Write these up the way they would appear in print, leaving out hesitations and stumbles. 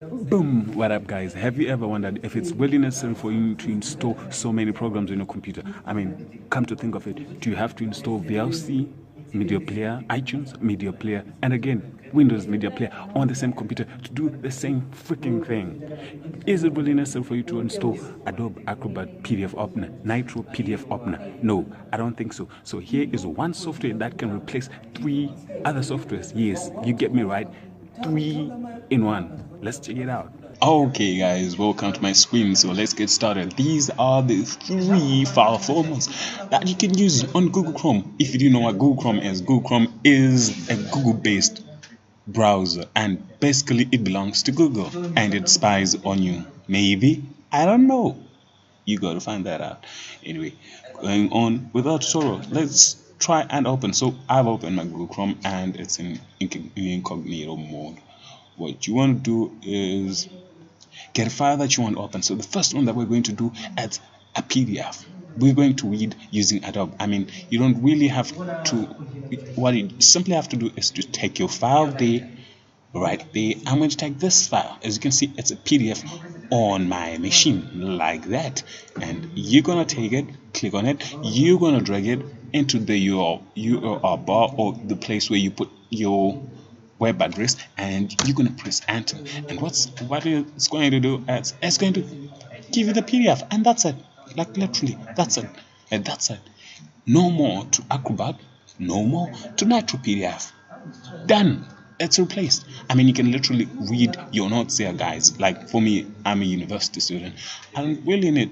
Boom! What up, guys? Have you ever wondered if it's really necessary for you to install so many programs on your computer? I mean, come to think of it, do you have to install VLC, Media Player, iTunes, Media Player, and again, Windows Media Player on the same computer to do the same freaking thing? Is it really necessary for you to install Adobe Acrobat PDF Opener, Nitro PDF Opener? No, I don't think so. So here is one software that can replace 3 other softwares. Yes, you get me right. 3 in 1. Let's check it out. Okay guys, welcome to my screen. So let's get started. These are the 3 file formats that you can use on Google Chrome. If you do know what Google Chrome is a Google based browser, and basically it belongs to Google and it spies on you. Maybe, I don't know. You gotta find that out. Anyway, going on with our tutorial, let's try and open. So I've opened my Google Chrome and it's in incognito mode. What you want to do is get a file that you want to open. So the first one that we're going to do is a PDF. We're going to read using Adobe. I mean, you don't really have to. What you simply have to do is to take your file there, right there. I'm going to take this file. As you can see, it's a PDF on my machine like that, and you're gonna take it, click on it, you're gonna drag it into the URL bar, or the place where you put your web address, and you're gonna press enter. And what it's going to do is it's going to give you the PDF, and that's it. Like literally, that's it. And that's it. No more to Acrobat, no more to Nitro PDF. Done. It's replaced. I mean, you can literally read your notes here, guys. Like for me, I'm a university student. I don't really need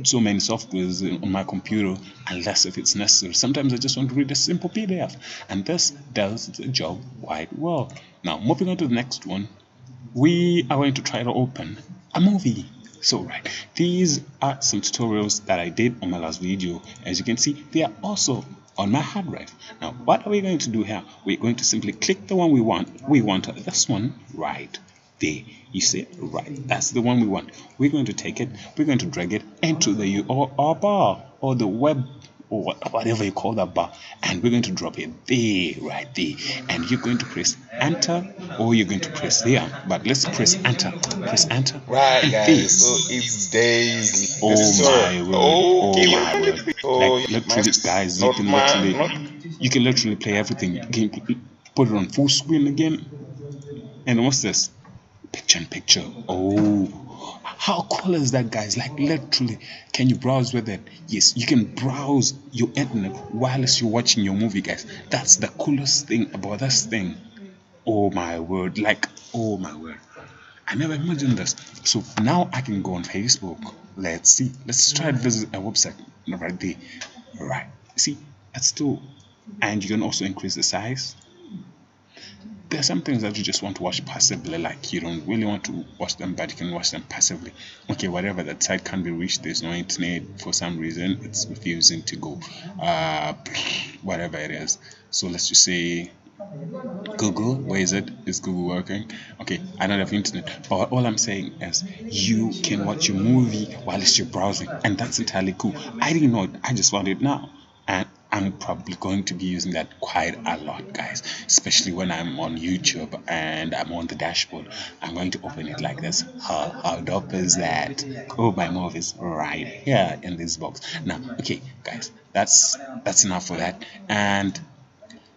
so many softwares on my computer unless if it's necessary. Sometimes I just want to read a simple PDF, and this does the job quite well. Now, moving on to the next one, we are going to try to open a movie. So right, these are some tutorials that I did on my last video. As you can see, they are also on my hard drive. Now, what are we going to do here? We're going to simply click the one we want. We want this one right there. You see, right, that's the one we want. We're going to take it, we're going to drag it into the URL bar, or the web, or whatever you call that bar, and we're going to drop it there, right there. And you're going to press enter, or you're going to press there, but let's press enter. Press enter. Right, and guys, there. so it's days. Oh my word! Oh my word! Like yeah, literally, guys, you can literally play everything. You can put it on full screen again. And what's this? Picture in picture. Oh, how cool is that, guys? Like literally, can you browse with it? Yes, you can browse your internet whilst you're watching your movie, guys. That's the coolest thing about this thing. Oh my word! Like, oh my word! I never imagined this. So now I can go on Facebook. Let's see. Let's try to visit a website right there. Right. See, that's still, and you can also increase the size. There are some things that you just want to watch passively, like you don't really want to watch them, but you can watch them passively. Okay, whatever, that site can't be reached, there's no internet for some reason, it's refusing to go, whatever it is. So let's just say Google, where is it? Is Google working? Okay, I don't have internet, but all I'm saying is you can watch your movie while you're browsing, and that's entirely cool. I didn't know it, I just found it now, and I'm probably going to be using that quite a lot, guys, especially when I'm on YouTube and I'm on the dashboard. I'm going to open it like this. How dope is that? Oh, my movies right here in this box. Now, okay, guys, that's enough for that, and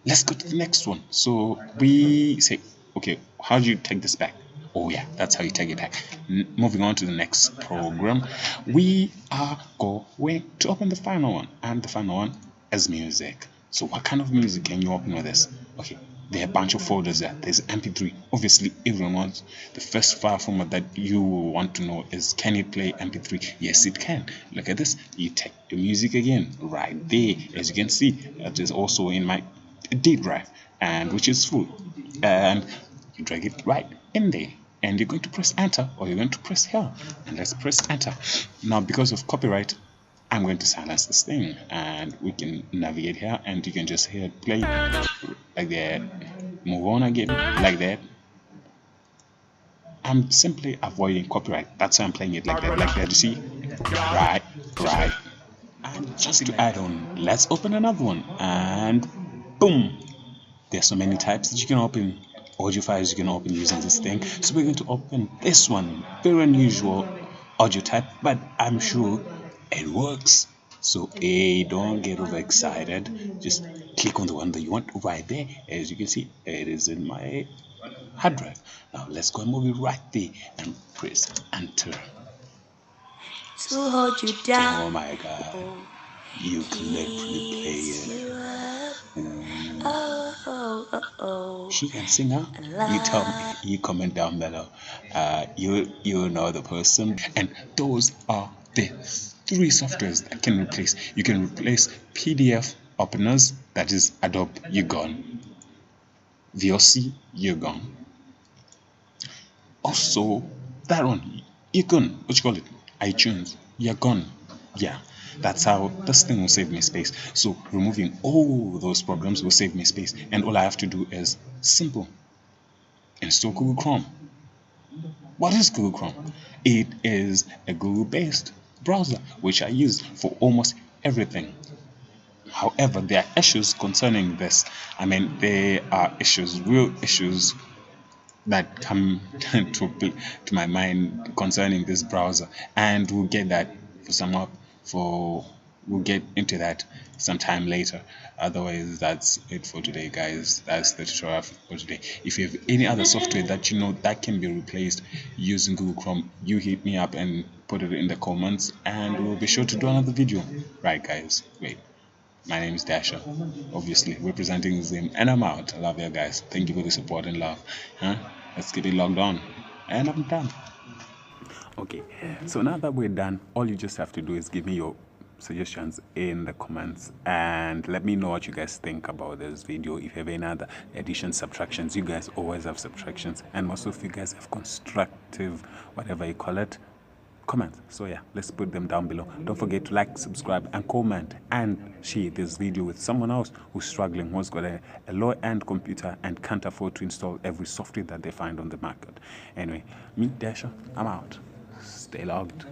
let's go to the next one. So we say, okay, how do you take this back? Oh yeah, that's how you take it back. Moving on to the next program, we are going to open the final one, and the final one is music. So what kind of music can you open with this? Okay, there are a bunch of folders there. There's MP3. Obviously, everyone wants the first file format that you want to know is, can it play MP3? Yes, it can. Look at this. You take the music again right there. As you can see, that is also in my D drive, and which is full, and you drag it right in there, and you're going to press enter, or you're going to press here, and let's press enter. Now, because of copyright, I'm going to silence this thing, and we can navigate here, and you can just hear it play like that. Move on again like that. I'm simply avoiding copyright. That's why I'm playing it like that. You see, right. And just to add on, let's open another one, and boom, there's so many types that you can open. audio files you can open using this thing. So we're going to open this one, very unusual audio type, but I'm sure it works. So don't get overexcited. Just click on the one that you want right there. As you can see, it is in my hard drive. Now let's go and move it right there and press enter. To hold you down. Oh my god, you can literally play it. She can sing, huh? You tell me, you comment down below. You know the person. And those are the 3 softwares that can replace. You can replace PDF openers, that is Adobe, you're gone. VLC, you're gone. Also, that one, you can, what you call it, iTunes, you're gone. Yeah, that's how this thing will save me space. So removing all those programs will save me space, and all I have to do is simple: install Google Chrome. What is Google Chrome? It is a Google-based browser which I use for almost everything. However, there are issues concerning this. I mean, there are issues, real issues, that come to my mind concerning this browser, and we'll get that we'll get into that sometime later. Otherwise, that's it for today, guys. That's the tutorial for today. If you have any other software that you know that can be replaced using Google Chrome, you hit me up and put it in the comments, and we'll be sure to do another video. Right, guys? Wait. My name is Desha, obviously representing Zim, and I'm out. I love you guys. Thank you for the support and love. Let's keep it logged on, and I'm done. Okay, so now that we're done, all you just have to do is give me your suggestions in the comments and let me know what you guys think about this video. If you have any other additions, subtractions, you guys always have subtractions, and most of you guys have constructive, whatever you call it, comments. So yeah, let's put them down below. Don't forget to like, subscribe, and comment, and share this video with someone else who's struggling, who's got a low-end computer and can't afford to install every software that they find on the market. Anyway, me, Desha, I'm out. Stay logged.